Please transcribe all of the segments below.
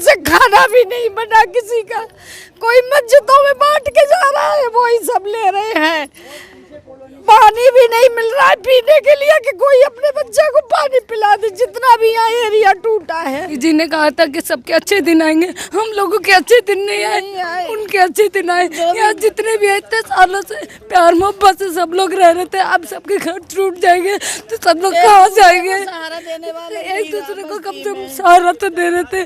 से खाना भी नहीं बना किसी का, कोई मस्जिदों में बांट के जा रहा है, वही सब ले रहे हैं। पानी भी नहीं मिल रहा है पीने के लिए कि कोई अपने बच्चे को पानी पिला दे, जितना भी यहाँ एरिया टूटा है। जी ने कहा था कि सबके अच्छे दिन आएंगे, हम लोगों के अच्छे दिन नहीं आए, उनके अच्छे दिन आए। यहाँ जितने भी इतने सालों से प्यार मोहब्बत से सब लोग रह रहे थे, अब सबके घर टूट जाएंगे तो सब लोग कहाँ जाएंगे? एक दूसरे को कम से कम सहारा तो दे रहे थे।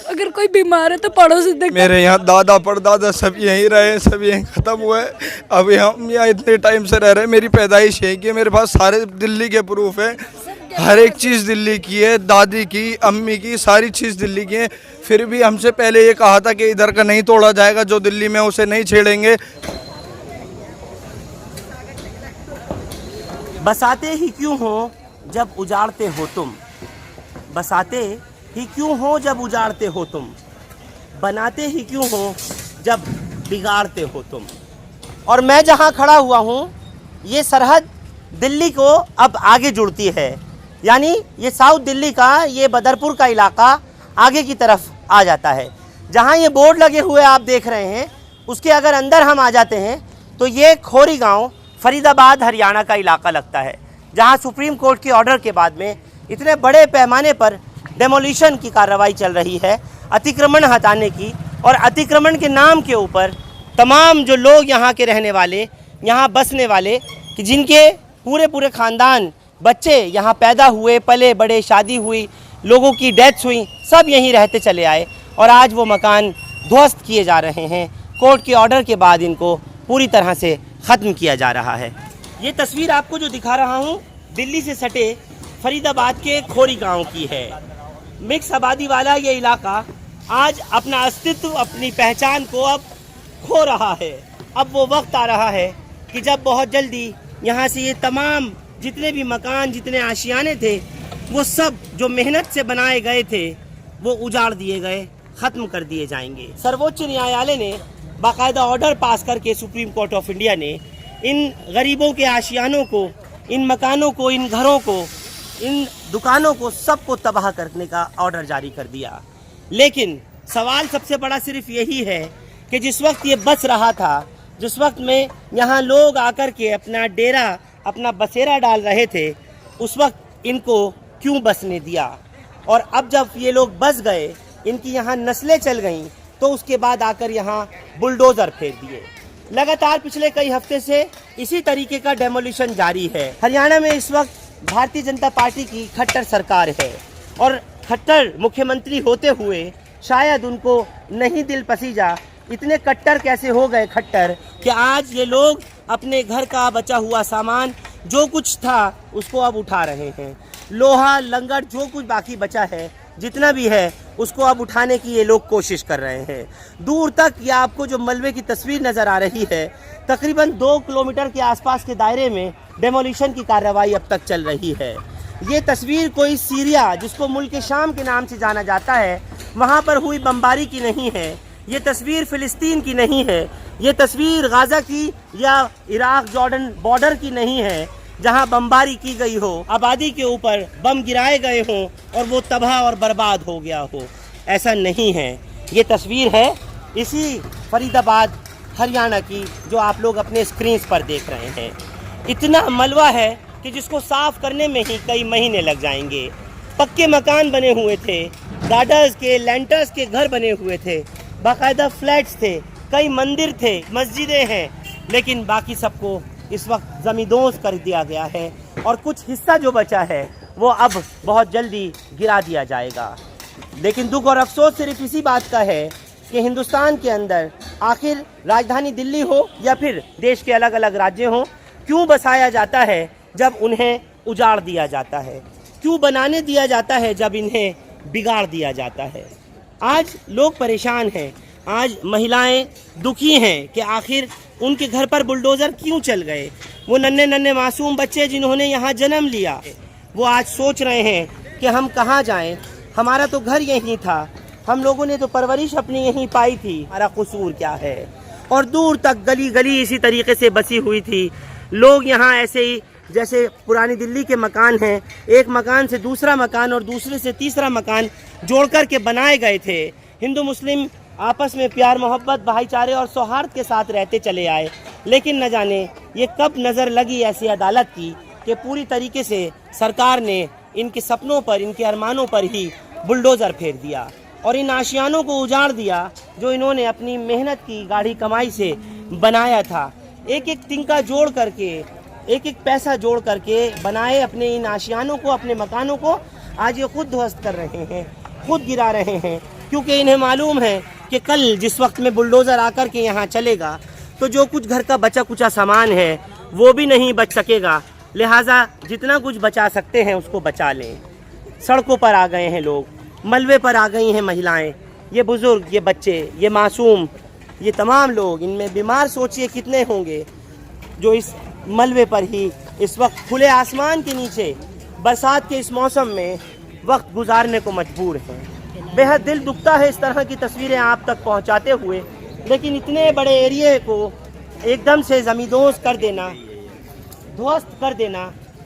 अगर कोई बीमार है तो पड़ोसी देख। मेरे यहाँ दादा परदादा सब यहीं रहे, सब यहीं खत्म हुए। अभी हम यहाँ इतने टाइम से रह रहे हैं। मेरी पैदाइश यहीं की है, मेरे पास सारे दिल्ली के प्रूफ है, हर एक चीज़ दिल्ली की है, दादी की, अम्मी की, सारी चीज़ दिल्ली की है। फिर भी हमसे पहले ये कहा था कि इधर का नहीं तोड़ा जाएगा, जो दिल्ली में उसे नहीं छेड़ेंगे। बसाते ही क्यों हो जब उजाड़ते हो तुम, बसाते ही क्यों हो जब उजाड़ते हो तुम, बनाते ही क्यों हो जब बिगाड़ते हो तुम। और मैं जहां खड़ा हुआ हूं, ये सरहद दिल्ली को अब आगे जुड़ती है, यानी ये साउथ दिल्ली का ये बदरपुर का इलाका आगे की तरफ आ जाता है। जहां ये बोर्ड लगे हुए आप देख रहे हैं, उसके अगर अंदर हम आ जाते हैं तो ये खोरी गांव फरीदाबाद हरियाणा का इलाका लगता है, जहां सुप्रीम कोर्ट के ऑर्डर के बाद में इतने बड़े पैमाने पर डेमोलिशन की कार्रवाई चल रही है, अतिक्रमण हटाने की। और अतिक्रमण के नाम के ऊपर तमाम जो लोग यहाँ के रहने वाले, यहाँ बसने वाले, कि जिनके पूरे पूरे ख़ानदान बच्चे यहाँ पैदा हुए, पले बड़े, शादी हुई, लोगों की डेथ्स हुई, सब यहीं रहते चले आए और आज वो मकान ध्वस्त किए जा रहे हैं। कोर्ट के ऑर्डर के बाद इनको पूरी तरह से ख़त्म किया जा रहा है। ये तस्वीर आपको जो दिखा रहा हूँ दिल्ली से सटे फरीदाबाद के खोरी गांव की है। मिक्स आबादी वाला ये इलाका आज अपना अस्तित्व, अपनी पहचान को अब खो रहा है। अब वो वक्त आ रहा है कि जब बहुत जल्दी यहाँ से ये तमाम जितने भी मकान, जितने आशियाने थे, वो सब जो मेहनत से बनाए गए थे वो उजाड़ दिए गए, ख़त्म कर दिए जाएंगे। सर्वोच्च न्यायालय ने बाकायदा ऑर्डर पास करके, सुप्रीम कोर्ट ऑफ इंडिया ने इन गरीबों के आशियानों को, इन मकानों को, इन घरों को, इन दुकानों को, सबको तबाह करने का ऑर्डर जारी कर दिया। लेकिन सवाल सबसे बड़ा सिर्फ यही है कि जिस वक्त ये बस रहा था, जिस वक्त में यहाँ लोग आकर के अपना डेरा, अपना बसेरा डाल रहे थे, उस वक्त इनको क्यों बसने दिया? और अब जब ये लोग बस गए, इनकी यहाँ नस्लें चल गईं, तो उसके बाद आकर यहाँ बुलडोज़र फेर दिए। लगातार पिछले कई हफ्ते से इसी तरीके का डेमोलिशन जारी है। हरियाणा में इस वक्त भारतीय जनता पार्टी की खट्टर सरकार है और खट्टर मुख्यमंत्री होते हुए शायद उनको नहीं दिल पसीजा, इतने कट्टर कैसे हो गए खट्टर कि आज ये लोग अपने घर का बचा हुआ सामान जो कुछ था उसको अब उठा रहे हैं। लोहा लंगड़ जो कुछ बाकी बचा है, जितना भी है, उसको अब उठाने की ये लोग कोशिश कर रहे हैं। दूर तक ये आपको जो मलबे की तस्वीर नज़र आ रही है, तकरीबन 2 किलोमीटर के आसपास के दायरे में डेमोलिशन की कार्रवाई अब तक चल रही है। ये तस्वीर कोई सीरिया, जिसको मुल्क शाम के नाम से जाना जाता है, वहाँ पर हुई बमबारी की नहीं है। ये तस्वीर फ़िलिस्तीन की नहीं है। ये तस्वीर गाज़ा की या इराक जॉर्डन बॉर्डर की नहीं है, जहां बमबारी की गई हो, आबादी के ऊपर बम गिराए गए हों और वो तबाह और बर्बाद हो गया हो। ऐसा नहीं है। ये तस्वीर है इसी फरीदाबाद हरियाणा की, जो आप लोग अपने स्क्रीन पर देख रहे हैं। इतना मलबा है कि जिसको साफ करने में ही कई महीने लग जाएंगे। पक्के मकान बने हुए थे, गार्डर्स के, लेंटर्स के घर बने हुए थे, बाकायदा फ्लैट्स थे, कई मंदिर थे, मस्जिदें हैं, लेकिन बाकी सबको इस वक्त ज़मींदोज़ कर दिया गया है और कुछ हिस्सा जो बचा है वो अब बहुत जल्दी गिरा दिया जाएगा। लेकिन दुख और अफसोस सिर्फ इसी बात का है कि हिंदुस्तान के अंदर आखिर राजधानी दिल्ली हो या फिर देश के अलग अलग राज्य हों, क्यों बसाया जाता है जब उन्हें उजाड़ दिया जाता है? क्यों बनाने दिया जाता है जब इन्हें बिगाड़ दिया जाता है? आज लोग परेशान हैं, आज महिलाएं दुखी हैं कि आखिर उनके घर पर बुलडोज़र क्यों चल गए। वो नन्हे नन्हे मासूम बच्चे जिन्होंने यहाँ जन्म लिया, वो आज सोच रहे हैं कि हम कहाँ जाएं, हमारा तो घर यहीं था, हम लोगों ने तो परवरिश अपनी यहीं पाई थी, हमारा कसूर क्या है? और दूर तक गली गली इसी तरीके से बसी हुई थी। लोग यहाँ ऐसे ही, जैसे पुरानी दिल्ली के मकान हैं, एक मकान से दूसरा मकान और दूसरे से तीसरा मकान जोड़ कर के बनाए गए थे। हिंदू मुस्लिम आपस में प्यार मोहब्बत भाईचारे और सौहार्द के साथ रहते चले आए। लेकिन न जाने ये कब नज़र लगी ऐसी अदालत की कि पूरी तरीके से सरकार ने इनके सपनों पर, इनके अरमानों पर ही बुलडोज़र फेर दिया और इन आशियानों को उजाड़ दिया जो इन्होंने अपनी मेहनत की गाढ़ी कमाई से बनाया था। एक एक तिनका जोड़ करके, एक एक पैसा जोड़ करके बनाए अपने इन आशियानों को, अपने मकानों को आज ये खुद ध्वस्त कर रहे हैं, खुद गिरा रहे हैं, क्योंकि इन्हें मालूम है कि कल जिस वक्त में बुलडोज़र आकर के यहाँ चलेगा तो जो कुछ घर का बचा कुचा सामान है वो भी नहीं बच सकेगा। लिहाजा जितना कुछ बचा सकते हैं उसको बचा लें। सड़कों पर आ गए हैं लोग, मलबे पर आ गई हैं महिलाएं, ये बुज़ुर्ग, ये बच्चे, ये मासूम, ये तमाम लोग, इनमें बीमार सोचिए कितने होंगे जो इस मलबे पर ही इस वक्त खुले आसमान के नीचे बरसात के इस मौसम में वक्त गुजारने को मजबूर हैं। बेहद दिल दुखता है इस तरह की तस्वीरें आप तक पहुंचाते हुए, लेकिन इतने बड़े एरिए को एकदम से ज़मींदोज़ कर देना, ध्वस्त कर देना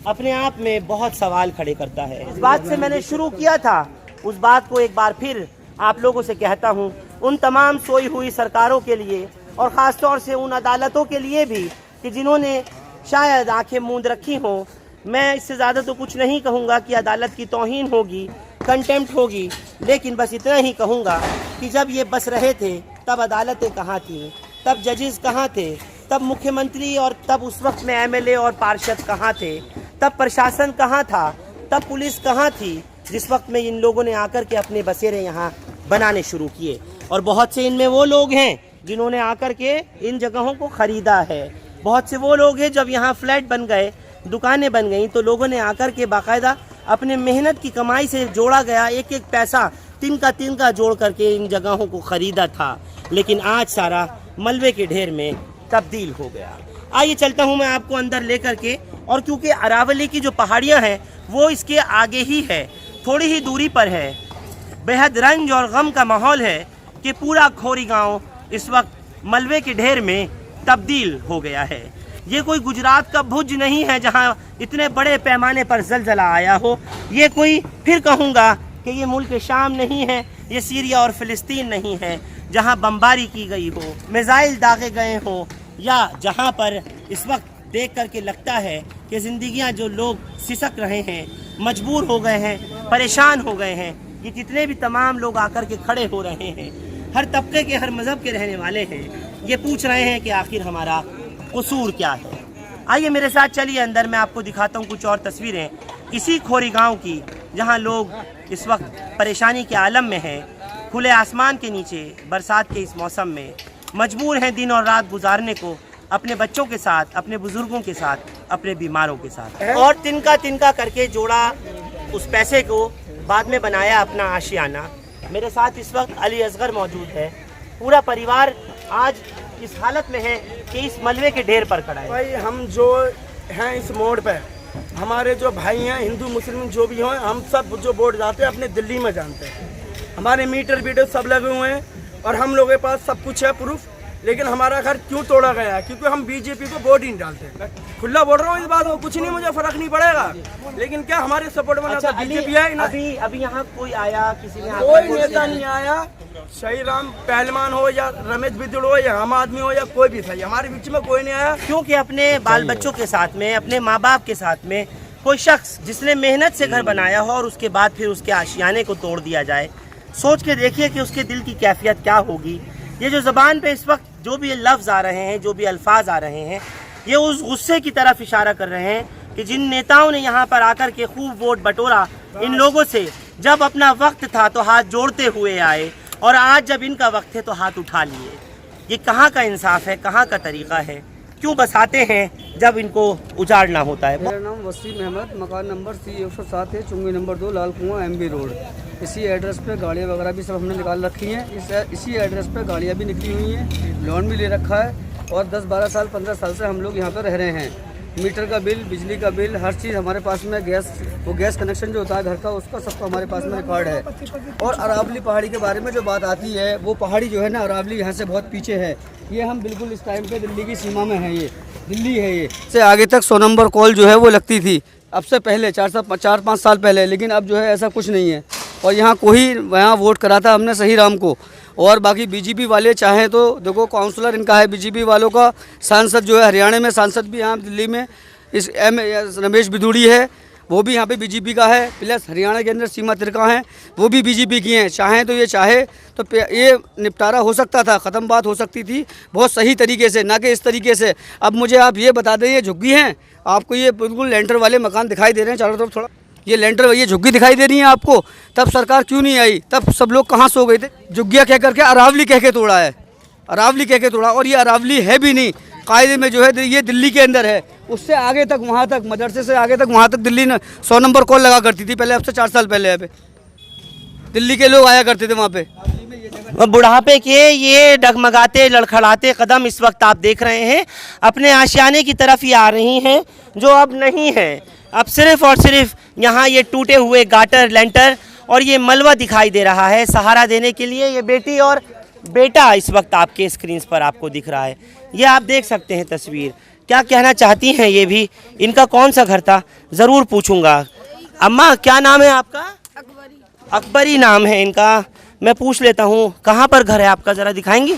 अपने आप में बहुत सवाल खड़े करता है। इस बात से मैंने शुरू किया था, उस बात को एक बार फिर आप लोगों से कहता हूँ, उन तमाम सोई हुई सरकारों के लिए और ख़ास तौर से उन अदालतों के लिए भी कि जिन्होंने शायद आंखें मूंद रखी हों। मैं इससे ज़्यादा तो कुछ नहीं कहूँगा कि अदालत की तौहीन होगी, कंटेम्प्ट होगी, लेकिन बस इतना ही कहूँगा कि जब ये बस रहे थे तब अदालतें कहाँ थीं, तब जजेस कहाँ थे, तब मुख्यमंत्री और तब उस वक्त में एमएलए और पार्षद कहाँ थे, तब प्रशासन कहाँ था, तब पुलिस कहाँ थी जिस वक्त में इन लोगों ने आकर के अपने बसेरे यहाँ बनाने शुरू किए। और बहुत से इनमें वो लोग हैं जिन्होंने आकर के इन जगहों को ख़रीदा है। बहुत से वो लोग हैं जब यहाँ फ्लैट बन गए, दुकानें बन गई, तो लोगों ने आकर के बाकायदा अपने मेहनत की कमाई से जोड़ा गया एक एक पैसा तिनका जोड़ करके इन जगहों को ख़रीदा था। लेकिन आज सारा मलबे के ढेर में तब्दील हो गया। आइए चलता हूँ मैं आपको अंदर लेकर के, और क्योंकि अरावली की जो पहाड़ियाँ हैं वो इसके आगे ही है, थोड़ी ही दूरी पर है। बेहद रंज और गम का माहौल है कि पूरा खोरी गांव इस वक्त मलबे के ढेर में तब्दील हो गया है। ये कोई गुजरात का भुज नहीं है जहां इतने बड़े पैमाने पर ज़लज़ला आया हो। ये कोई, फिर कहूँगा कि ये मुल्क शाम नहीं है, ये सीरिया और फ़िलिस्तीन नहीं है जहां बमबारी की गई हो, मिसाइल दागे गए हों, या जहां पर इस वक्त देख करके लगता है कि ज़िंदगियां जो लोग सिसक रहे हैं, मजबूर हो गए हैं, परेशान हो गए हैं। ये जितने भी तमाम लोग आकर के खड़े हो रहे हैं, हर तबके के, हर मज़हब के रहने वाले हैं, ये पूछ रहे हैं कि आखिर हमारा कसूर क्या है। आइए मेरे साथ चलिए अंदर, मैं आपको दिखाता हूँ कुछ और तस्वीरें इसी खोरी गांव की, जहां लोग इस वक्त परेशानी के आलम में हैं, खुले आसमान के नीचे बरसात के इस मौसम में मजबूर हैं दिन और रात गुजारने को, अपने बच्चों के साथ, अपने बुजुर्गों के साथ, अपने बीमारों के साथ, और तिनका करके जोड़ा उस पैसे को, बाद में बनाया अपना आशियाना। मेरे साथ इस वक्त अली असगर मौजूद है। पूरा परिवार आज इस हालत में है कि इस मलबे के ढेर पर खड़ा है। भाई हम जो हैं इस मोड़ पे, हमारे जो भाई हैं हिंदू मुस्लिम जो भी हों, हम सब जो वोट जाते हैं अपने दिल्ली में जानते हैं। हमारे मीटर वीटर सब लगे हुए हैं और हम लोगों के पास सब कुछ है प्रूफ, लेकिन हमारा घर क्यों तोड़ा गया है? क्योंकि हम बीजेपी को वोट ही नहीं डालते। खुला बोल रहा हूँ इस बात को, कुछ नहीं, मुझे फर्क नहीं पड़ेगा, लेकिन क्या हमारे सपोर्ट में अच्छा, बीजेपी है ना। अभी यहाँ कोई आया, किसी ने कोई नेता नहीं आया, शही राम पहलवान हो या रमेश बिदुड़ हो या आम आदमी हो या कोई भी सही, हमारे बीच में कोई नहीं आया। क्योंकि अपने बाल बच्चों के साथ में, अपने माँ बाप के साथ में कोई शख्स जिसने मेहनत से घर बनाया हो और उसके बाद फिर उसके आशियाने को तोड़ दिया जाए, सोच के देखिए कि उसके दिल की कैफियत क्या होगी। ये जो ज़बान पे इस वक्त जो भी लफ्ज़ आ रहे हैं, जो भी अल्फाज आ रहे हैं, ये उस गुस्से की तरफ इशारा कर रहे हैं कि जिन नेताओं ने यहाँ पर आकर के खूब वोट बटोरा, इन लोगों से जब अपना वक्त था तो हाथ जोड़ते हुए आए, और आज जब इनका वक्त है तो हाथ उठा लिए। ये कहाँ का इंसाफ है, कहाँ का तरीक़ा है? क्यों बसाते हैं जब इनको उजाड़ना होता है? मेरा नाम वसीम अहमद, मकान नंबर C107 है, चुंगी नंबर 2, लाल कुआं, MB रोड। इसी एड्रेस पे गाड़ियाँ वगैरह भी सब हमने निकाल रखी हैं। इसी एड्रेस पे गाड़ियाँ भी निकली हुई हैं, लोन भी ले रखा है, और 10-12 साल 15 साल से हम लोग यहाँ पर रह रहे हैं। मीटर का बिल, बिजली का बिल, हर चीज़ हमारे पास में, गैस कनेक्शन जो होता है घर का, उसका सबका हमारे पास में रिकॉर्ड है। और अरावली पहाड़ी के बारे में जो बात आती है, वो पहाड़ी जो है ना, अरावली यहाँ से बहुत पीछे है। ये हम बिल्कुल इस टाइम पे दिल्ली की सीमा में है, ये दिल्ली है। ये से आगे तक 100 नंबर कॉल जो है वो लगती थी, अब से पहले 4-5 साल पहले, लेकिन अब जो है ऐसा कुछ नहीं है। और यहाँ वोट करा था हमने सही राम को। और बाकी बीजेपी वाले चाहें तो देखो काउंसलर इनका है बीजेपी वालों का, सांसद जो है हरियाणा में सांसद भी यहाँ दिल्ली में इस रमेश बिधूड़ी है, वो भी यहाँ पे बीजेपी का है, प्लस हरियाणा के अंदर सीमा तिरका हैं, वो भी बीजेपी की हैं। चाहें तो ये निपटारा हो सकता था, ख़त्म बात हो सकती थी बहुत सही तरीके से, ना कि इस तरीके से। अब मुझे आप ये बता दें, ये झुग्गी हैं, आपको ये बिल्कुल लेंटर वाले मकान दिखाई दे रहे हैं चारों तरफ, थोड़ा ये लेंटर ये झुग्गी दिखाई दे रही है आपको, तब सरकार क्यों नहीं आई? तब सब लोग कहाँ सो गए थे? झुग्गियाँ कह करके अरावली कह के तोड़ा है, अरावली कह के तोड़ा, और ये अरावली है भी नहीं, कायदे में जो है ये दिल्ली के अंदर है। उससे आगे तक वहाँ तक मदरसे से आगे तक वहाँ तक दिल्ली ने 100 नंबर कॉल लगा करती थी पहले, अब से 4 साल पहले। यहाँ पे दिल्ली के लोग आया करते थे वहाँ पे। बुढ़ापे के ये डगमगाते लड़खड़ाते कदम इस वक्त आप देख रहे हैं अपने आशियाने की तरफ ही आ रही हैं, जो अब नहीं है। अब सिर्फ और सिर्फ यहाँ ये टूटे हुए गाटर लेंटर और ये मलबा दिखाई दे रहा है। सहारा देने के लिए ये बेटी और बेटा इस वक्त आपके स्क्रीन पर आपको दिख रहा है। ये आप देख सकते हैं तस्वीर। क्या कहना चाहती हैं ये भी? इनका कौन सा घर था ज़रूर पूछूंगा। अम्मा क्या नाम है आपका? अकबरी। अकबरी नाम है इनका। मैं पूछ लेता हूँ कहाँ पर घर है आपका, ज़रा दिखाएंगी?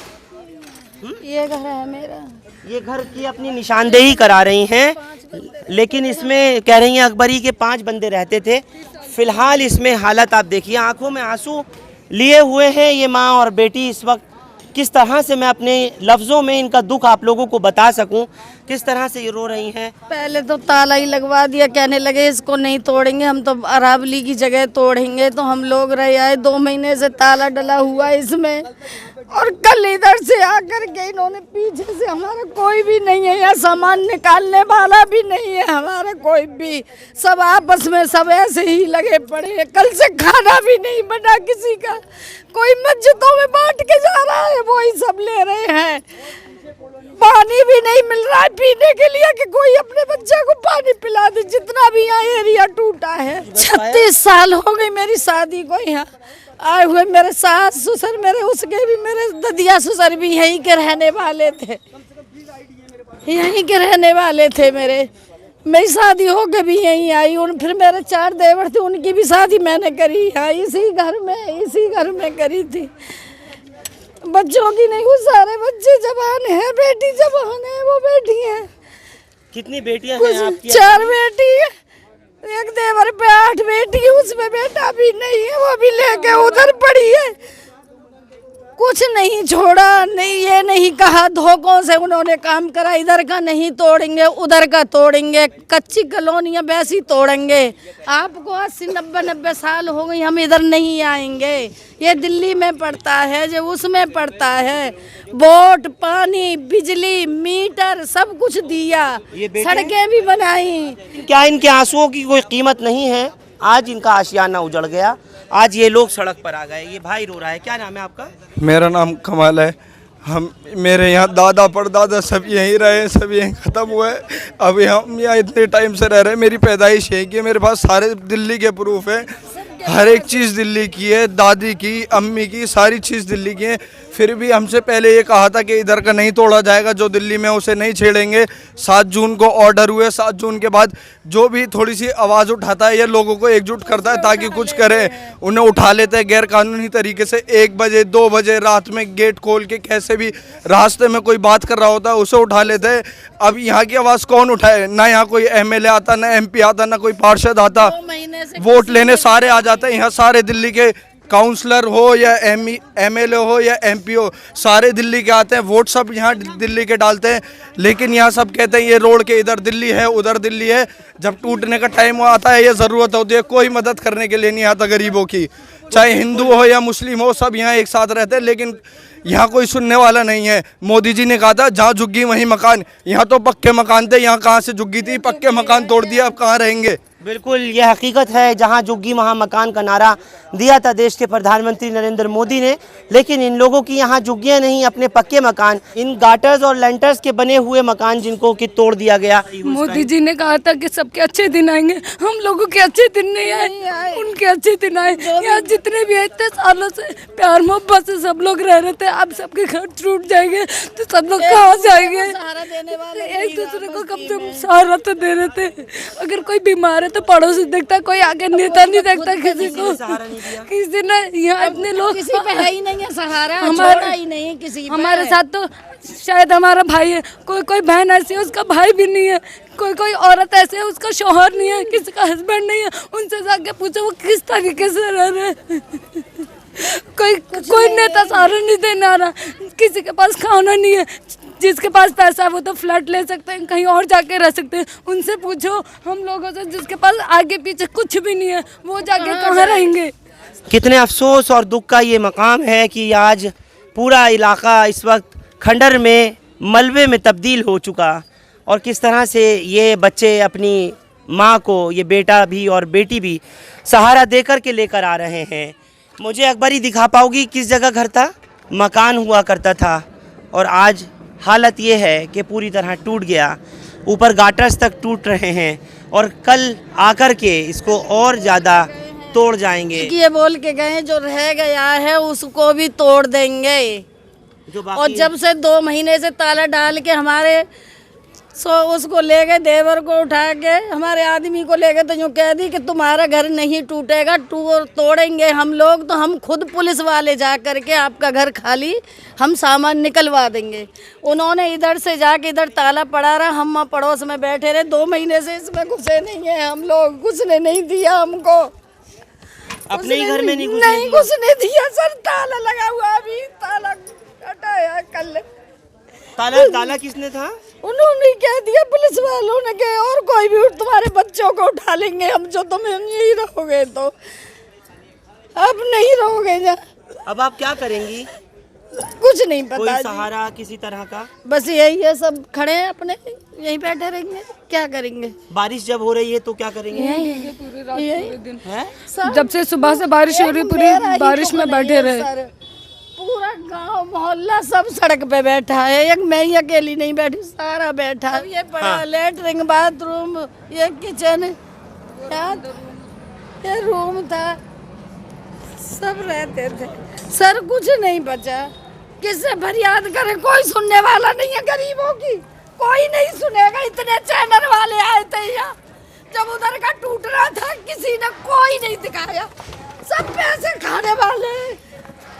ये घर है मेरा। ये घर की अपनी निशानदेही करा रही हैं, लेकिन इसमें कह रही हैं अकबरी के 5 बंदे रहते थे। फिलहाल इसमें हालत आप देखिए, आंखों में आंसू लिए हुए हैं ये माँ और बेटी इस वक्त। किस तरह से मैं अपने लफ्ज़ों में इनका दुख आप लोगों को बता सकूं, किस तरह से ये रो रही हैं। पहले तो ताला ही लगवा दिया, कहने लगे इसको नहीं तोड़ेंगे, हम तो अरावली की जगह तोड़ेंगे। तो हम लोग रह आए, 2 महीने से ताला डला हुआ है इसमें। और कल इधर से आकर के इन्होंने पीछे से, हमारा कोई भी नहीं है यहाँ, सामान निकालने वाला भी नहीं है हमारा कोई भी, सब आपस में सब ऐसे ही लगे पड़े हैं। कल से खाना भी नहीं बना किसी का, कोई मस्जिदों में बांट के जा रहा है, वही सब ले रहे हैं। पानी भी नहीं मिल रहा है पीने के लिए कि कोई अपने बच्चे को पानी पिला दे। जितना भी यहाँ एरिया टूटा है, 36 साल हो गई मेरी शादी को यहाँ आए हुए। मेरे सास ससुर, मेरे उसके भी, मेरे ददिया ससुर भी यहीं के रहने वाले थे, यहीं के रहने वाले थे। मेरी शादी हो के भी यहीं आई। फिर मेरे 4 देवर थे, उनकी भी शादी मैंने करी है इसी घर में करी थी। बच्चों की नहीं, वो सारे बच्चे जवान हैं, बेटी जवान है, वो बेटी है। कितनी बेटियां हैं आपकी? 4 बेटी है, एक देवर पे 8 बेटी, उसमें बेटा भी नहीं है, वो भी लेके उधर पड़ी है। कुछ नहीं छोड़ा, नहीं ये नहीं कहा, धोखों से उन्होंने काम करा। इधर का नहीं तोड़ेंगे, उधर का तोड़ेंगे, कच्ची कॉलोनियाँ वैसी तोड़ेंगे। आपको 80-90 साल हो गई, हम इधर नहीं आएंगे। ये दिल्ली में पड़ता है, जो उसमें पड़ता है। वोट, पानी, बिजली, मीटर सब कुछ दिया, सड़कें भी बनाई। क्या इनके आंसुओं की कोई कीमत नहीं है? आज इनका आशियाना उजड़ गया, आज ये लोग सड़क पर आ गए। ये भाई रो रहा है। क्या नाम है आपका? मेरा नाम कमाल है। मेरे यहाँ दादा परदादा सब यहीं रहे, सब यहीं ख़त्म हुए। अभी हम यहाँ इतने टाइम से रह रहे हैं। मेरी पैदाइश यहीं की है, मेरे पास सारे दिल्ली के प्रूफ है, हर एक चीज़ दिल्ली की है, दादी की, अम्मी की, सारी चीज़ दिल्ली की है। फिर भी हमसे पहले ये कहा था कि इधर का नहीं तोड़ा जाएगा, जो दिल्ली में उसे नहीं छेड़ेंगे। 7 जून को ऑर्डर हुए, 7 जून के बाद जो भी थोड़ी सी आवाज़ उठाता है, ये लोगों को एकजुट करता है ताकि कुछ करे, उन्हें उठा लेते हैं गैर कानूनी तरीके से। 1 बजे 2 बजे रात में गेट खोल के कैसे भी रास्ते में कोई बात कर रहा होता है उसे उठा लेते हैं। अब यहाँ की आवाज़ कौन उठाए? ना यहाँ कोई MLA आता, ना MP आता, ना कोई पार्षद आता। वोट लेने सारे आ जाते हैं यहाँ, सारे दिल्ली के काउंसलर हो या MLA हो या MP हो, सारे दिल्ली के आते हैं। वोट सब यहाँ दिल्ली के डालते हैं, लेकिन यहाँ सब कहते हैं ये रोड के इधर दिल्ली है, उधर दिल्ली है। जब टूटने का टाइम आता है, ये ज़रूरत होती है, कोई मदद करने के लिए नहीं आता गरीबों की। चाहे हिंदू हो या मुस्लिम हो, सब यहाँ एक साथ रहते हैं, लेकिन यहाँ कोई सुनने वाला नहीं है। मोदी जी ने कहा था जहाँ झुग्गी वहीं मकान, यहाँ तो पक्के मकान थे, यहाँ कहाँ से झुग्गी थी? पक्के मकान तोड़ दिया, अब कहाँ रहेंगे? बिल्कुल ये हकीकत है। जहां झुग्गी वहां मकान का नारा दिया था देश के प्रधानमंत्री नरेंद्र मोदी ने, लेकिन इन लोगों की यहां झुग्गियां नहीं, अपने पक्के मकान, इन गाटर्स और लेंटर्स के बने हुए मकान जिनको कि तोड़ दिया गया। मोदी जी ने कहा था कि सबके अच्छे दिन आएंगे, हम लोगों के अच्छे दिन नहीं आए, उनके अच्छे दिन आए। यहाँ जितने भी है इतने सालों से प्यार मोहब्बत से सब लोग रह रहे थे, अब सबके घर टूट जाएंगे तो सब लोग कहाँ जाएंगे? सहारा देने वाले एक दूसरे को कम से कम सहारा तो दे रहे थे। अगर कोई बीमार है तो पड़ोसी देखता, कोई आगे नेता नहीं देखता किसी को, किसी ने यहाँ इतने लोग किसी पे है ही नहीं है सहारा, हमारे- छोड़ा ही नहीं किसी पे। हमारे साथ तो शायद हमारा भाई है, कोई कोई बहन ऐसी है उसका भाई भी नहीं है, कोई कोई औरत ऐसे है उसका शौहर नहीं है, किसी का हस्बैंड नहीं है। उनसे जाके पूछो वो किस तरीके से रह रहे हैं। कोई नेता सहारा नहीं देने आ रहा, किसी के पास खाना नहीं है, जिसके पास पैसा है वो तो फ्लैट ले सकते हैं, कहीं और जाके रह सकते हैं। उनसे पूछो हम लोगों से जिसके पास आगे पीछे कुछ भी नहीं है, वो जाके कहाँ रहेंगे? कितने अफसोस और दुख का ये मकाम है कि आज पूरा इलाका इस वक्त खंडर में मलबे में तब्दील हो चुका, और किस तरह से ये बच्चे अपनी माँ को, ये बेटा भी और बेटी भी सहारा देकर के लेकर आ रहे हैं। मुझे एक बारी दिखा पाओगी किस जगह घर था? मकान हुआ करता था और आज हालत ये है कि पूरी तरह टूट गया, ऊपर गाटर्स तक टूट रहे हैं और कल आकर के इसको और ज़्यादा तोड़ जाएंगे। ये बोल के गए जो रह गया है उसको भी तोड़ देंगे। जो और जब से 2 महीने से ताला डाल के हमारे उसको ले गए, देवर को उठा के हमारे आदमी को ले गए, तो यूँ कह दी कि तुम्हारा घर नहीं टूटेगा, तोड़ेंगे हम लोग, तो हम खुद पुलिस वाले जा करके आपका घर खाली हम सामान निकलवा देंगे। उन्होंने इधर से जाके इधर ताला पड़ा रहा, हम पड़ोस में बैठे रहे, 2 महीने से इसमें घुसे नहीं है हम लोग, कुछ ने नहीं दिया हमको, अपने ही घर में नहीं घुसे? नहीं घुसने दिया सर, ताला लगा हुआ, अभी ताला हटाया कल। ताला किसने था? उन्होंने कह दिया पुलिस वालों ने कि और कोई भी तुम्हारे बच्चों को उठा लेंगे हम, जो तुम यही रहोगे तो अब नहीं रहोगे जा। अब आप क्या करेंगी? कुछ नहीं कोई पता जी। सहारा किसी तरह का? बस यही है, सब खड़े हैं अपने, यहीं बैठे रहेंगे, क्या करेंगे? बारिश जब हो रही है तो क्या करेंगे? यही हैं? सब जब से सुबह से बारिश हो रही, मेरा पूरी ही बारिश तो में नहीं बैठे है रहे। सर। पूरा गांव मोहल्ला सब सड़क पे बैठा है, एक मैं ही अकेली नहीं बैठी, सारा बैठा है। ये बड़ा लेटरिन बाथरूम, ये किचन, ये रूम था, सब रहते थे सर, कुछ नहीं बचा। किससे फरियाद करें, कोई सुनने वाला नहीं है गरीबों की, कोई नहीं सुनेगा। इतने चैनल वाले आए थे यहाँ, जब उधर का टूट रहा था किसी ने कोई नहीं दिखाया, सब पैसे खाने वाले,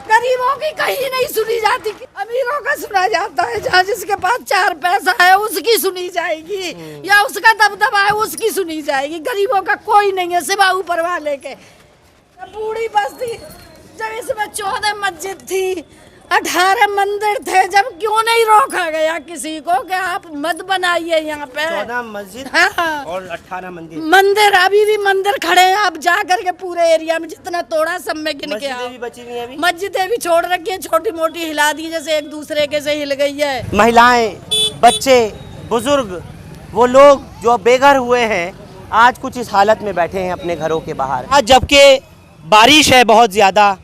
गरीबों की कहीं नहीं सुनी जाती। अमीरों का सुना जाता है, जहाँ जिसके पास 4 पैसा है उसकी सुनी जाएगी, या उसका दबदबा है उसकी सुनी जाएगी, गरीबों का कोई नहीं है सिवा ऊपर वाले के। बूढ़ी बस्ती, जब इसमें 14 मस्जिद थी, 18 मंदिर थे, जब क्यों नहीं रोका गया किसी को कि आप मत बनाइए यहाँ पे? 14 मस्जिद हाँ। और 18 मंदिर, अभी भी मंदिर खड़े हैं, आप जा करके पूरे एरिया में जितना तोड़ा सब में गिन के आओ। मस्जिदें भी बची हुई हैं अभी? मस्जिदें भी छोड़ रखी हैं, छोटी मोटी हिला दी, जैसे एक दूसरे के से हिल गई है। महिलाएं, बच्चे, बुजुर्ग, वो लोग जो बेघर हुए हैं आज कुछ इस हालत में बैठे हैं अपने घरों के बाहर। आज जबकि बारिश है बहुत ज़्यादा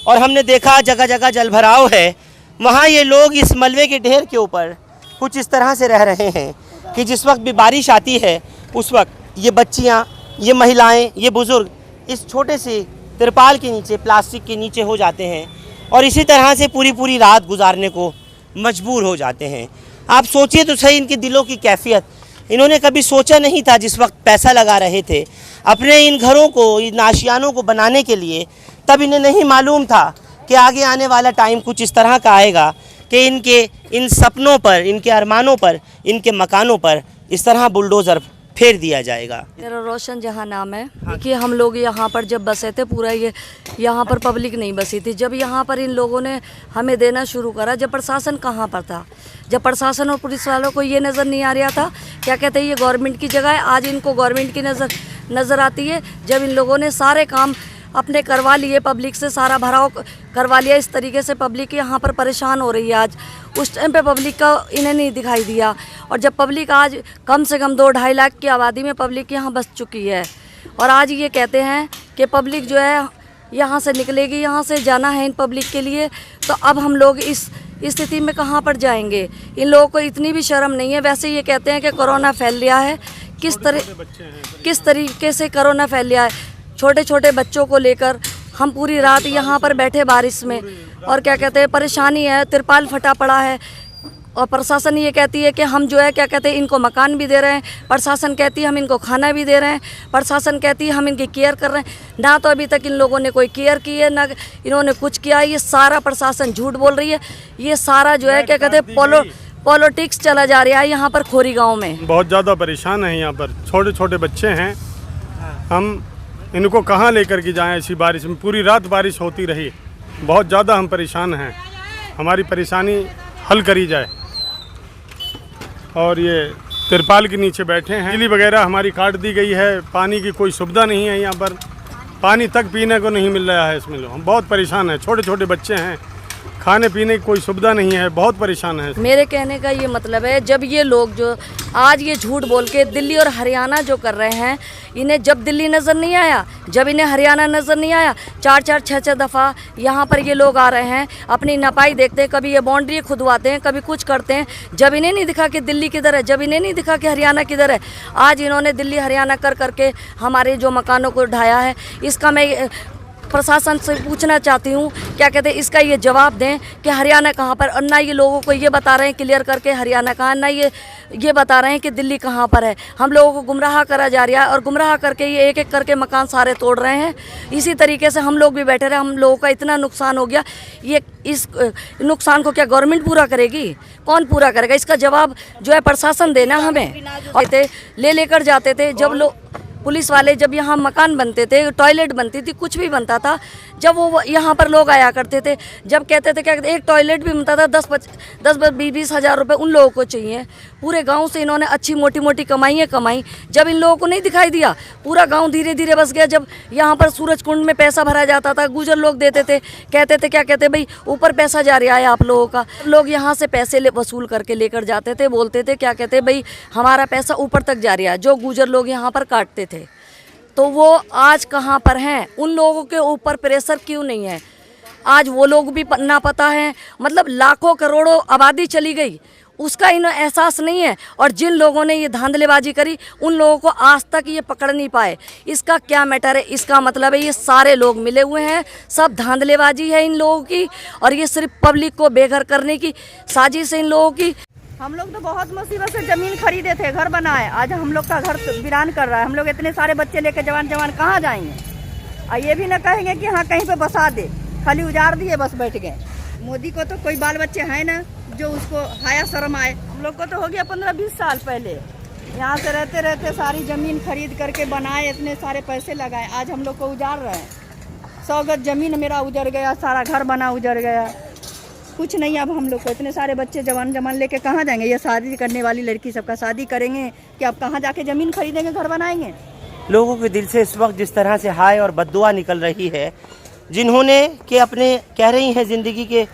और हमने देखा जगह जगह जलभराव है, वहाँ ये लोग इस मलबे के ढेर के ऊपर कुछ इस तरह से रह रहे हैं कि जिस वक्त भी बारिश आती है उस वक्त ये बच्चियाँ, ये महिलाएं, ये बुज़ुर्ग इस छोटे से तिरपाल के नीचे, प्लास्टिक के नीचे हो जाते हैं और इसी तरह से पूरी रात गुजारने को मजबूर हो जाते हैं। आप सोचिए तो सही इनके दिलों की कैफियत। इन्होंने कभी सोचा नहीं था जिस वक्त पैसा लगा रहे थे अपने इन घरों को, इन आशियानों को बनाने के लिए, तब इन्हें नहीं मालूम था कि आगे आने वाला टाइम कुछ इस तरह का आएगा कि इनके इन सपनों पर, इनके अरमानों पर, इनके मकानों पर इस तरह बुलडोज़र फेर दिया जाएगा। मेरा रोशन जहाँ नाम है। देखिए हम लोग यहाँ पर जब बसे थे, पूरा ये यहाँ पर पब्लिक नहीं बसी थी। जब यहाँ पर इन लोगों ने हमें देना शुरू करा, जब प्रशासन कहाँ पर था, जब प्रशासन और पुलिस वालों को ये नज़र नहीं आ रहा था, क्या कहते हैं ये गवर्नमेंट की जगह है, आज इनको गवर्नमेंट की नज़र आती है। जब इन लोगों ने सारे काम अपने करवा लिए, पब्लिक से सारा भराव करवा लिया, इस तरीके से पब्लिक यहाँ पर परेशान हो रही है आज। उस टाइम पे पब्लिक का इन्हें नहीं दिखाई दिया, और जब पब्लिक आज कम से कम 2-2.5 लाख की आबादी में पब्लिक यहाँ बस चुकी है, और आज ये कहते हैं कि पब्लिक जो है यहाँ से निकलेगी, यहाँ से जाना है इन पब्लिक के लिए, तो अब हम लोग इस स्थिति में कहाँ पर जाएंगे? इन लोगों को इतनी भी शर्म नहीं है। वैसे ये कहते हैं कि कोरोना फैल गया है, किस तरीके से कोरोना फैल गया है। छोटे छोटे बच्चों को लेकर हम पूरी रात यहाँ पर बैठे बारिश में, और क्या कहते हैं परेशानी है, तिरपाल फटा पड़ा है। और प्रशासन ये कहती है कि हम जो है क्या कहते हैं इनको मकान भी दे रहे हैं, प्रशासन कहती है हम इनको खाना भी दे रहे हैं, प्रशासन कहती है हम इनकी केयर कर रहे हैं। ना तो अभी तक इन लोगों ने कोई केयर की है, ना इन्होंने कुछ किया। ये सारा प्रशासन झूठ बोल रही है। ये सारा जो है क्या कहते हैं पॉलिटिक्स चला जा रहा है यहाँ पर खोरी गाँव में। बहुत ज़्यादा परेशान हैं यहाँ पर, छोटे छोटे बच्चे हैं। हम इनको कहाँ लेकर के जाएं ऐसी बारिश में? पूरी रात बारिश होती रही, बहुत ज़्यादा हम परेशान हैं। हमारी परेशानी हल करी जाए। और ये तिरपाल के नीचे बैठे हैं, बिजली वगैरह हमारी काट दी गई है, पानी की कोई सुविधा नहीं है यहाँ पर, पानी तक पीने को नहीं मिल रहा है इसमें। लोग हम बहुत परेशान हैं, छोटे छोटे बच्चे हैं, खाने पीने की कोई सुविधा नहीं है, बहुत परेशान है। मेरे कहने का ये मतलब है, जब ये लोग जो आज ये झूठ बोल के दिल्ली और हरियाणा जो कर रहे हैं, इन्हें जब दिल्ली नज़र नहीं आया, जब इन्हें हरियाणा नज़र नहीं आया, 4-4, 6-6 दफ़ा यहाँ पर ये लोग आ रहे हैं, अपनी नपाई देखते हैं, कभी ये बाउंड्री खुदवाते हैं, कभी कुछ करते हैं। जब इन्हें नहीं दिखा कि दिल्ली किधर है, जब इन्हें नहीं दिखा कि हरियाणा किधर है, आज इन्होंने दिल्ली हरियाणा कर करके हमारे जो मकानों को ढाया है। इसका मैं प्रशासन से पूछना चाहती हूँ, क्या कहते हैं इसका ये जवाब दें कि हरियाणा कहाँ पर। और ना ये लोगों को ये बता रहे हैं क्लियर करके हरियाणा कहाँ, ना ये बता रहे हैं कि दिल्ली कहाँ पर है। हम लोगों को गुमराह करा जा रहा है, और गुमराह करके ये एक एक करके मकान सारे तोड़ रहे हैं। इसी तरीके से हम लोग भी बैठे रहे, हम लोगों का इतना नुकसान हो गया। ये इस नुकसान को क्या गवर्नमेंट पूरा करेगी? कौन पूरा करेगा? इसका जवाब जो है प्रशासन देना हमें। और लेकर जाते थे जब लोग पुलिस वाले, जब यहाँ मकान बनते थे, टॉयलेट बनती थी, कुछ भी बनता था, जब वो यहाँ पर लोग आया करते थे, जब कहते थे क्या एक टॉयलेट भी बनता था 10-20 हज़ार रुपये उन लोगों को चाहिए। पूरे गांव से इन्होंने अच्छी मोटी मोटी कमाई। जब इन लोगों को नहीं दिखाई दिया, पूरा गांव धीरे धीरे बस गया। जब यहाँ पर सूरज कुंड में पैसा भरा जाता था, गुजर लोग देते थे, कहते थे क्या कहते भाई ऊपर पैसा जा रहा है आप लोगों का। लोग यहाँ से पैसे वसूल करके लेकर जाते थे, बोलते थे क्या कहते भाई हमारा पैसा ऊपर तक जा रहा है, जो गुजर लोग यहाँ पर काटते थे। तो वो आज कहाँ पर हैं? उन लोगों के ऊपर प्रेशर क्यों नहीं है? आज वो लोग भी ना पता है, मतलब लाखों करोड़ों आबादी चली गई, उसका इन्हें एहसास नहीं है। और जिन लोगों ने ये धांधलेबाजी करी, उन लोगों को आज तक ये पकड़ नहीं पाए। इसका क्या मैटर है? इसका मतलब है ये सारे लोग मिले हुए हैं, सब धांधलेबाजी है इन लोगों की, और ये सिर्फ पब्लिक को बेघर करने की साजिश है इन लोगों की। हम लोग तो बहुत मुसीबत से जमीन खरीदे थे, घर बनाए, आज हम लोग का घर वीरान कर रहा है। हम लोग इतने सारे बच्चे लेके जवान कहाँ जाएंगे? और ये भी ना कहेंगे कि हाँ कहीं पे बसा दे, खाली उजाड़ दिए बस बैठ गए। मोदी को तो कोई बाल बच्चे हैं ना जो उसको हाया शर्म आए। हम लोग को तो हो गया 15-20 साल पहले यहाँ से रहते रहते सारी ज़मीन खरीद करके बनाए, इतने सारे पैसे लगाए, आज हम लोग को उजाड़ रहे हैं। 100 गज ज़मीन मेरा उजड़ गया, सारा घर बना उजड़ गया, कुछ नहीं। अब हम लोग को इतने सारे बच्चे जवान लेके कहाँ जाएंगे? ये शादी करने वाली लड़की सबका शादी करेंगे कि अब कहाँ जाके ज़मीन खरीदेंगे, घर बनाएंगे? लोगों के दिल से इस वक्त जिस तरह से हाय और बद्दुआ निकल रही है, जिन्होंने कि अपने कह रही हैं ज़िंदगी के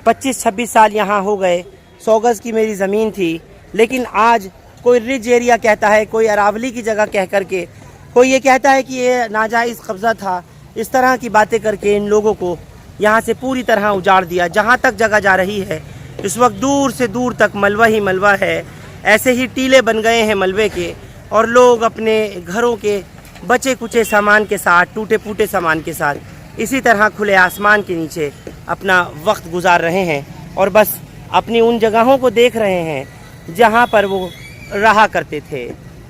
25-26 साल यहाँ हो गए, 100 गज़ की मेरी ज़मीन थी, लेकिन आज कोई रिच एरिया कहता है, कोई अरावली की जगह कह करके, कोई ये कहता है कि ये नाजायज़ कब्ज़ा था। इस तरह की बातें करके इन लोगों को यहाँ से पूरी तरह उजाड़ दिया। जहाँ तक जगह जा रही है इस वक्त दूर से दूर तक मलबा ही मलबा है। ऐसे ही टीले बन गए हैं मलबे के, और लोग अपने घरों के बचे कुचे सामान के साथ, टूटे फूटे सामान के साथ इसी तरह खुले आसमान के नीचे अपना वक्त गुजार रहे हैं, और बस अपनी उन जगहों को देख रहे हैं जहाँ पर वो रहा करते थे।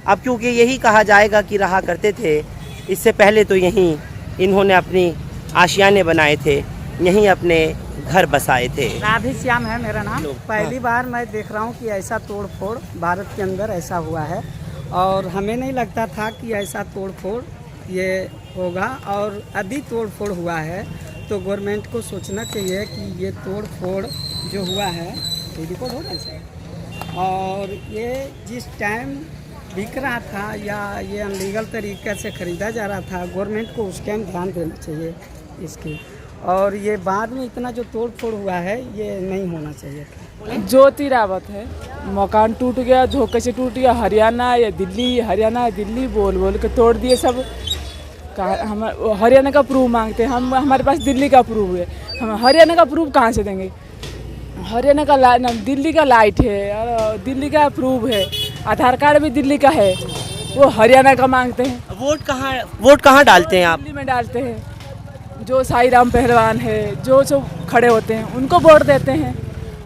अब क्योंकि यही कहा जाएगा कि रहा करते थे, इससे पहले तो यहीं इन्होंने अपनी आशियाने बनाए थे, यहीं अपने घर बसाए थे। राधे श्याम है मेरा नाम। पहली बार मैं देख रहा हूँ कि ऐसा तोड़ फोड़ भारत के अंदर ऐसा हुआ है, और हमें नहीं लगता था कि ऐसा तोड़ फोड़ ये होगा, और अधिक तोड़ फोड़ हुआ है। तो गवर्नमेंट को सोचना चाहिए कि ये तोड़ फोड़ जो हुआ है, ये रिकॉर्ड होना चाहिए, और ये जिस टाइम बिक रहा था या ये अनलीगल तरीके से ख़रीदा जा रहा था, गवर्नमेंट को उस टाइम ध्यान देना चाहिए इसकी। और ये बाद में इतना जो तोड़ फोड़ हुआ है ये नहीं होना चाहिए था। ज्योति रावत है। मकान टूट गया, धोखे से टूट गया, हरियाणा या दिल्ली, हरियाणा दिल्ली बोल बोल के तोड़ दिए सब। हम हरियाणा का प्रूफ मांगते हैं, हम हमारे पास दिल्ली का प्रूफ है, हम हरियाणा का प्रूफ कहाँ से देंगे? हरियाणा का दिल्ली का लाइट है और दिल्ली का प्रूफ है, आधार कार्ड भी दिल्ली का है, वो हरियाणा का मांगते हैं। वोट कहाँ डालते हैं आप? दिल्ली में डालते हैं, जो साई राम पहलवान है, जो खड़े होते हैं उनको वोट देते हैं।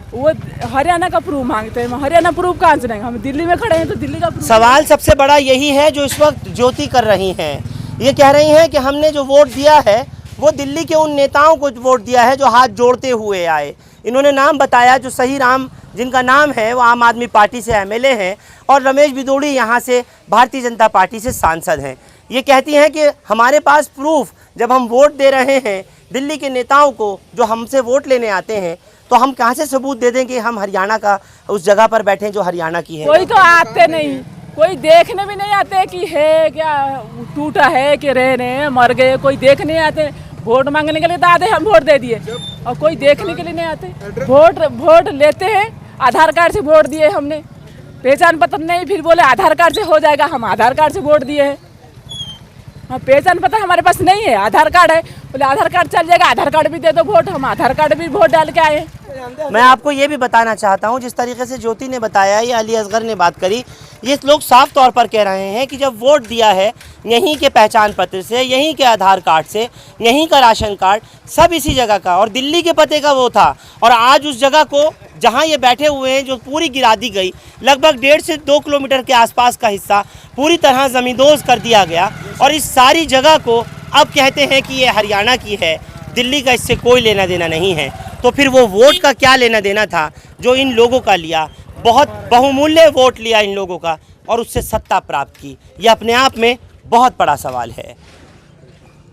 वो हरियाणा का प्रूफ मांगते हैं। हरियाणा प्रूफ कहाँ से देंगे? हम दिल्ली में खड़े हैं तो दिल्ली का प्रूफ। सवाल सबसे बड़ा यही है जो इस वक्त ज्योति कर रही हैं। ये कह रही हैं कि हमने जो वोट दिया है वो दिल्ली के उन नेताओं को वोट दिया है जो हाथ जोड़ते हुए आए। इन्होंने नाम बताया, जो सही राम जिनका नाम है वो आम आदमी पार्टी से एमएलए हैं और रमेश बिदोड़ी यहाँ से भारतीय जनता पार्टी से सांसद हैं। ये कहती हैं कि हमारे पास प्रूफ, जब हम वोट दे रहे हैं दिल्ली के नेताओं को जो हमसे वोट लेने आते हैं, तो हम कहाँ से सबूत दे दें कि हम हरियाणा का उस जगह पर बैठे जो हरियाणा की है। कोई तो आते नहीं, कोई देखने भी नहीं आते कि है क्या, टूटा है कि रहे मर गए, कोई देखने आते। वोट मांगने के लिए तो आते, हम वोट दे दिए, और कोई देखने के लिए नहीं आते। वोट लेते हैं, आधार कार्ड से वोट दिए हमने, पहचान पत्र नहीं, फिर बोले आधार कार्ड से हो जाएगा। हम आधार कार्ड से वोट दिए हैं। हाँ, पहचान पत्र हमारे पास नहीं है, आधार कार्ड है, बोले आधार कार्ड चल जाएगा, आधार कार्ड भी दे दो वोट। हम आधार कार्ड भी वोट डाल के आए। मैं आपको ये भी बताना चाहता हूँ, जिस तरीके से ज्योति ने बताया या अली असगर ने बात करी, ये लोग साफ तौर पर कह रहे हैं कि जब वोट दिया है यहीं के पहचान पत्र से, यहीं के आधार कार्ड से, यहीं का राशन कार्ड, सब इसी जगह का और दिल्ली के पते का वो था। और आज उस जगह को जहाँ ये बैठे हुए हैं जो पूरी गिरा दी गई, लगभग 1.5 से 2 किलोमीटर के आसपास का हिस्सा पूरी तरह ज़मींदोज़ कर दिया गया। और इस सारी जगह को अब कहते हैं कि ये हरियाणा की है, दिल्ली का इससे कोई लेना देना नहीं है। तो फिर वो वोट का क्या लेना देना था जो इन लोगों का लिया? बहुत बहुमूल्य वोट लिया इन लोगों का और उससे सत्ता प्राप्त की। यह अपने आप में बहुत बड़ा सवाल है।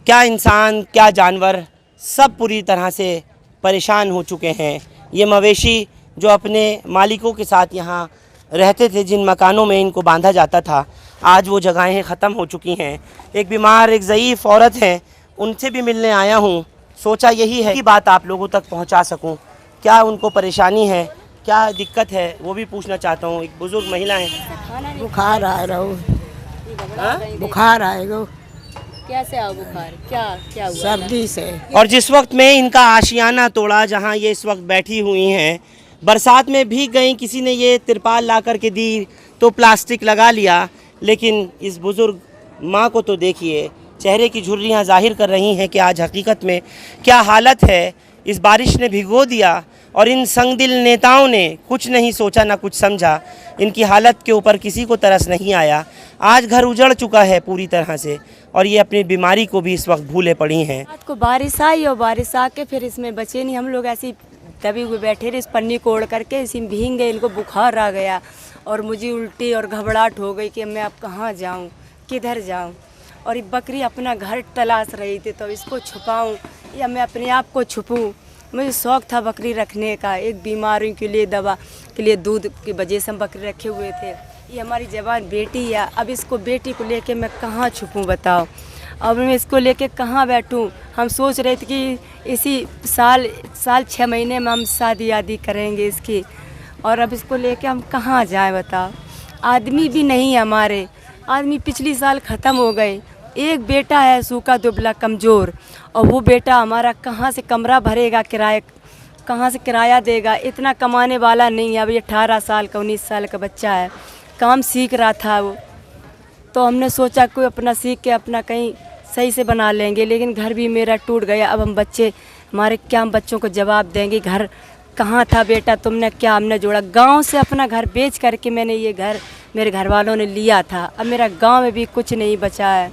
क्या इंसान, क्या जानवर, सब पूरी तरह से परेशान हो चुके हैं। ये मवेशी जो अपने मालिकों के साथ यहाँ रहते थे, जिन मकानों में इनको बांधा जाता था, आज वो जगहें ख़त्म हो चुकी हैं। एक बीमार, एक ज़ईफ़ औरत है, उनसे भी मिलने आया हूँ। सोचा यही है कि बात आप लोगों तक पहुँचा सकूँ। क्या उनको परेशानी है, क्या दिक्कत है, वो भी पूछना चाहता हूँ। एक बुज़ुर्ग महिला है। बुखार आ रहा हो, बुखार आएगा। कैसे आओ बुखार? क्या क्या हुआ? सर्दी से। और जिस वक्त में इनका आशियाना तोड़ा, जहाँ ये इस वक्त बैठी हुई हैं, बरसात में भीग गई, किसी ने ये तिरपाल ला कर के दी तो प्लास्टिक लगा लिया, लेकिन इस बुज़ुर्ग माँ को तो देखिए, चेहरे की झुर्रियाँ जाहिर कर रही हैं कि आज हकीकत में क्या हालत है। इस बारिश ने भिगो दिया और इन संगदिल नेताओं ने कुछ नहीं सोचा ना कुछ समझा। इनकी हालत के ऊपर किसी को तरस नहीं आया। आज घर उजड़ चुका है पूरी तरह से और ये अपनी बीमारी को भी इस वक्त भूले पड़ी हैं। रात को बारिश आई और बारिश आके फिर इसमें बचे नहीं, हम लोग ऐसे ही दबे हुए बैठे रहे, इस पन्नी को ओढ़ करके इसी में भीग गए। इनको बुखार आ गया और मुझे उल्टी और घबराहट हो गई कि मैं अब कहाँ जाऊँ, किधर जाऊँ। और ये बकरी अपना घर तलाश रही थी, तो इसको छुपाऊँ या मैं अपने आप को छुपूँ। मुझे शौक़ था बकरी रखने का, एक बीमारी के लिए, दवा के लिए, दूध की वजह से हम बकरी रखे हुए थे। ये हमारी जवान बेटी है, अब इसको, बेटी को लेके मैं कहाँ छुपूँ बताओ। अब मैं इसको लेके कहाँ बैठूँ। हम सोच रहे थे कि इसी साल 6 महीने में हम शादी आदि करेंगे इसकी, और अब इसको लेके हम कहाँ जाएं बताओ। आदमी भी नहीं है हमारे, आदमी पिछली साल ख़त्म हो गए। एक बेटा है सूखा दुबला कमज़ोर, और वो बेटा हमारा कहाँ से कमरा भरेगा, किराए कहाँ से किराया देगा। इतना कमाने वाला नहीं है। अभी 18 साल का, 19 साल का बच्चा है, काम सीख रहा था वो। तो हमने सोचा कोई अपना सीख के अपना कहीं सही से बना लेंगे, लेकिन घर भी मेरा टूट गया। अब हम बच्चे, हमारे क्या, हम बच्चों को जवाब देंगे। घर कहाँ था बेटा, तुमने क्या हमने जोड़ा। गांव से अपना घर बेच करके मैंने ये घर मेरे घर वालों ने लिया था। अब मेरा गांव में भी कुछ नहीं बचा है।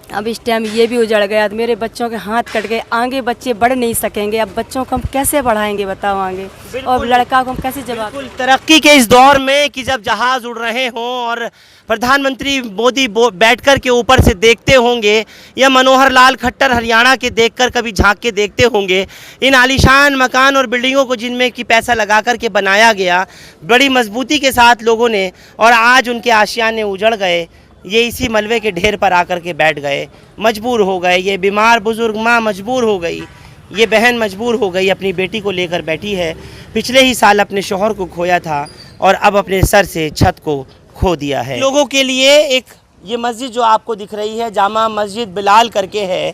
अब इस टाइम ये भी उजड़ गया, तो मेरे बच्चों के हाथ कट गए। आगे बच्चे बढ़ नहीं सकेंगे। अब बच्चों को हम कैसे बढ़ाएंगे बताओ आगे, और लड़का को हम कैसे जवाब। बिल्कुल तरक्की के इस दौर में कि जब जहाज़ उड़ रहे हों और प्रधानमंत्री मोदी बैठकर के ऊपर से देखते होंगे, या मनोहर लाल खट्टर हरियाणा के देखकर कभी झांक के देखते होंगे, इन आलीशान मकान और बिल्डिंगों को जिनमें कि पैसा लगा कर के बनाया गया बड़ी मजबूती के साथ लोगों ने, और आज उनके आशियाने उजड़ गए। ये इसी मलबे के ढेर पर आकर के बैठ गए, मजबूर हो गए। ये बीमार बुजुर्ग माँ मजबूर हो गई, ये बहन मजबूर हो गई, अपनी बेटी को लेकर बैठी है। पिछले ही साल अपने शौहर को खोया था और अब अपने सर से छत को खो दिया है। लोगों के लिए एक ये मस्जिद जो आपको दिख रही है, जामा मस्जिद बिलाल करके है,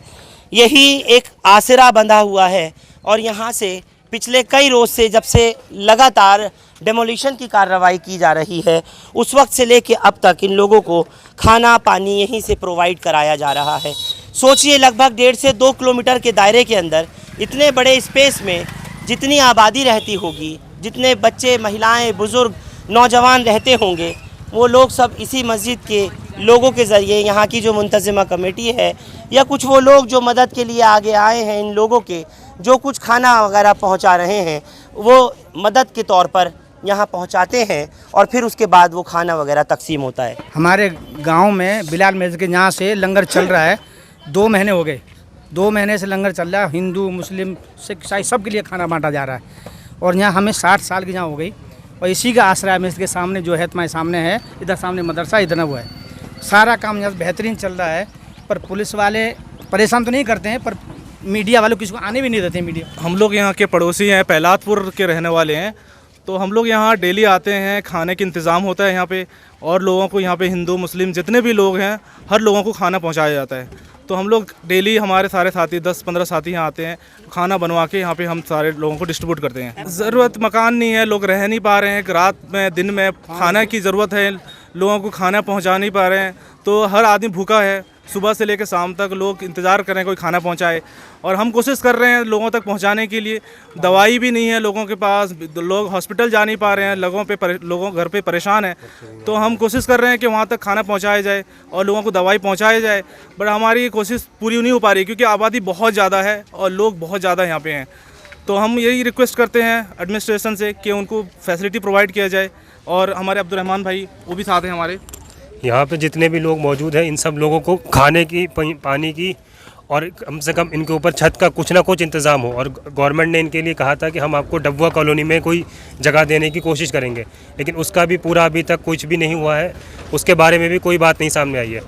यही एक आसरा बंधा हुआ है। और यहाँ से पिछले कई रोज़ से, जब से लगातार डेमोलिशन की कार्रवाई की जा रही है, उस वक्त से लेके अब तक इन लोगों को खाना पानी यहीं से प्रोवाइड कराया जा रहा है। सोचिए लगभग 1.5 से 2 किलोमीटर के दायरे के अंदर इतने बड़े स्पेस में जितनी आबादी रहती होगी, जितने बच्चे, महिलाएं, बुज़ुर्ग, नौजवान रहते होंगे, वो लोग सब इसी मस्जिद के लोगों के ज़रिए, यहाँ की जो मुंतज़िमा कमेटी है या कुछ वो लोग जो मदद के लिए आगे आए हैं, इन लोगों के जो कुछ खाना वगैरह पहुँचा रहे हैं, वो मदद के तौर पर यहाँ पहुँचाते हैं और फिर उसके बाद वो खाना वगैरह तकसीम होता है। हमारे गांव में बिलाल मस्जिद के यहाँ से लंगर चल रहा है, 2 महीने हो गए। 2 महीने से लंगर चल रहा है, हिंदू, मुस्लिम, सिख, ईसाई सब के लिए खाना बांटा जा रहा है। और यहाँ हमें 60 साल की यहाँ हो गई और इसी का आसरा है। मस्जिद के सामने जो है तुम्हारे सामने है, इधर सामने मदरसा, इधर वो है। सारा काम यहाँ बेहतरीन चल रहा है, पर पुलिस वाले परेशान तो नहीं करते हैं, पर मीडिया वालों किसी को आने भी नहीं देते हैं। मीडिया, हम लोग यहाँ के पड़ोसी हैं, पहलादपुर के रहने वाले हैं, तो हम लोग यहाँ डेली आते हैं। खाने का इंतज़ाम होता है यहाँ पे, और लोगों को यहाँ पे हिंदू, मुस्लिम जितने भी लोग हैं, हर लोगों को खाना पहुँचाया जाता है। तो हम लोग डेली, हमारे सारे साथी 10-15 साथी यहाँ आते हैं, खाना बनवा के यहाँ पे हम सारे लोगों को डिस्ट्रीब्यूट करते हैं। ज़रूरत मकान नहीं है, लोग रह नहीं पा रहे हैं, रात में दिन में खाना की ज़रूरत है, लोगों को खाना पहुँचा नहीं पा रहे हैं, तो हर आदमी भूखा है। सुबह से लेकर शाम तक लोग इंतज़ार कर रहे हैं कोई खाना पहुंचाए, और हम कोशिश कर रहे हैं लोगों तक पहुंचाने के लिए। दवाई भी नहीं है लोगों के पास, लोग हॉस्पिटल जा नहीं पा रहे हैं, लोगों घर पे परेशान हैं। तो हम कोशिश कर रहे हैं कि वहां तक खाना पहुंचाया जाए और लोगों को दवाई पहुंचाया जाए, बट हमारी कोशिश पूरी नहीं हो पा रही क्योंकि आबादी बहुत ज़्यादा है और लोग बहुत ज़्यादा यहाँ पे हैं। तो हम यही रिक्वेस्ट करते हैं एडमिनिस्ट्रेशन से कि उनको फैसिलिटी प्रोवाइड किया जाए। और हमारे अब्दुलरहमान भाई वो भी साथ हैं हमारे। यहाँ पे जितने भी लोग मौजूद हैं, इन सब लोगों को खाने की, पानी की और कम से कम इनके ऊपर छत का कुछ ना कुछ इंतज़ाम हो। और गवर्नमेंट ने इनके लिए कहा था कि हम आपको डबुआ कॉलोनी में कोई जगह देने की कोशिश करेंगे, लेकिन उसका भी पूरा अभी तक कुछ भी नहीं हुआ है, उसके बारे में भी कोई बात नहीं सामने आई है।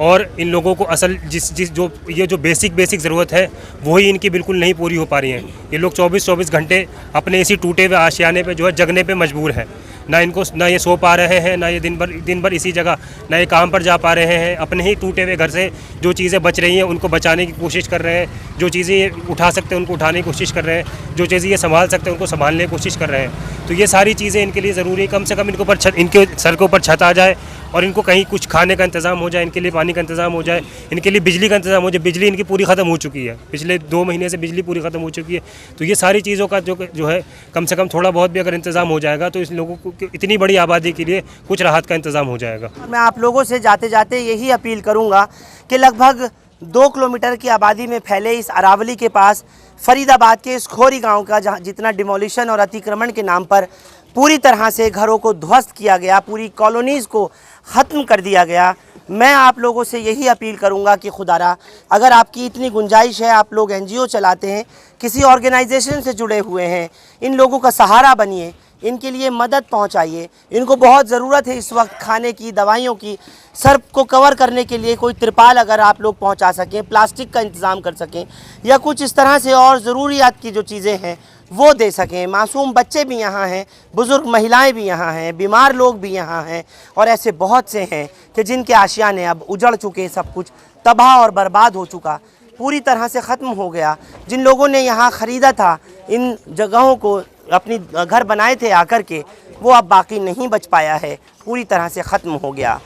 और इन लोगों को असल जो बेसिक ज़रूरत है वही इनकी बिल्कुल नहीं पूरी हो पा रही है। ये लोग 24-24 घंटे अपने इसी टूटे हुए आशियाने पे जो है जगने पे मजबूर हैं। ना ये सो पा रहे हैं, ना ये दिन भर इसी जगह, ना ये काम पर जा पा रहे हैं। अपने ही टूटे हुए घर से जो चीज़ें बच रही हैं उनको बचाने की कोशिश कर रहे हैं, जो चीज़ें ये उठा सकते हैं उनको उठाने की कोशिश कर रहे हैं, जो चीज़ें ये संभाल सकते हैं उनको संभालने की कोशिश कर रहे हैं। तो ये सारी चीज़ें इनके लिए ज़रूरी है, कम से कम इनके सर के ऊपर छत आ जाए और इनको कहीं कुछ खाने का इंतज़ाम हो जाए, इनके लिए पानी का इंतज़ाम हो जाए, इनके लिए बिजली का इंतज़ाम हो जाए। बिजली इनकी पूरी ख़त्म हो चुकी है, पिछले 2 महीने से बिजली पूरी ख़त्म हो चुकी है। तो ये सारी चीज़ों का जो है कम से कम थोड़ा बहुत भी अगर इंतज़ाम हो जाएगा तो इस लोगों को, इतनी बड़ी आबादी के लिए कुछ राहत का इंतज़ाम हो जाएगा। मैं आप लोगों से जाते जाते यही अपील करूँगा कि लगभग 2 किलोमीटर की आबादी में फैले इस अरावली के पास फरीदाबाद के इस खोरी गाँव का जहाँ जितना डिमोलिशन और अतिक्रमण के नाम पर पूरी तरह से घरों को ध्वस्त किया गया, पूरी कॉलोनीज़ को ख़त्म कर दिया गया, मैं आप लोगों से यही अपील करूंगा कि खुदारा अगर आपकी इतनी गुंजाइश है, आप लोग NGO चलाते हैं, किसी ऑर्गेनाइजेशन से जुड़े हुए हैं, इन लोगों का सहारा बनिए, इनके लिए मदद पहुंचाइए। इनको बहुत ज़रूरत है इस वक्त खाने की, दवाइयों की। सर को कवर करने के लिए कोई तिरपाल अगर आप लोग पहुंचा सकें, प्लास्टिक का इंतज़ाम कर सकें, या कुछ इस तरह से और ज़रूरियात की जो चीज़ें हैं वो दे सकें। मासूम बच्चे भी यहाँ हैं, बुज़ुर्ग महिलाएं भी यहाँ हैं, बीमार लोग भी यहाँ हैं, और ऐसे बहुत से हैं कि जिनके आशियाने अब उजड़ चुके, सब कुछ तबाह और बर्बाद हो चुका, पूरी तरह से ख़त्म हो गया। जिन लोगों ने यहाँ ख़रीदा था, इन जगहों को अपनी घर बनाए थे आकर के, वो अब बाकी नहीं बच पाया है, पूरी तरह से ख़त्म हो गया।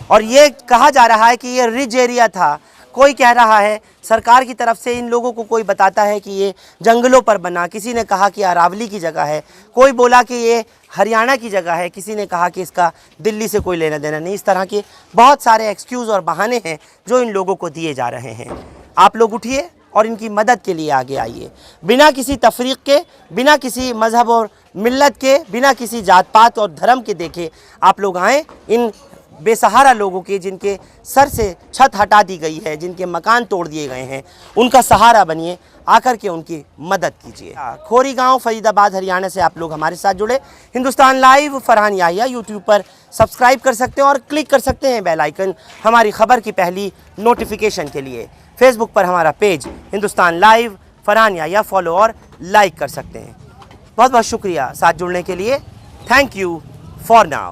और ये कहा जा रहा है कि ये रिज एरिया था, कोई कह रहा है सरकार की तरफ से इन लोगों को कोई बताता है कि ये जंगलों पर बना, किसी ने कहा कि अरावली की जगह है, कोई बोला कि ये हरियाणा की जगह है, किसी ने कहा कि इसका दिल्ली से कोई लेना देना नहीं। इस तरह के बहुत सारे एक्सक्यूज़ और बहाने हैं जो इन लोगों को दिए जा रहे हैं। आप लोग उठिए और इनकी मदद के लिए आगे आइए, बिना किसी तफरीक के, बिना किसी मज़हब और मिल्लत के, बिना किसी जात पात और धर्म के देखे आप लोग आएँ। इन बेसहारा लोगों के, जिनके सर से छत हटा दी गई है, जिनके मकान तोड़ दिए गए हैं, उनका सहारा बनिए, आकर के उनकी मदद कीजिए। खोरी गांव, फरीदाबाद, हरियाणा से आप लोग हमारे साथ जुड़े। हिंदुस्तान लाइव फरहान याहिया यूट्यूब पर सब्सक्राइब कर सकते हैं और क्लिक कर सकते हैं बेल आइकन हमारी खबर की पहली नोटिफिकेशन के लिए। फेसबुक पर हमारा page Hindustan live Farhan Yahiya follow और लाइक कर सकते हैं। बहुत बहुत शुक्रिया साथ जुड़ने के लिए। Thank you for now.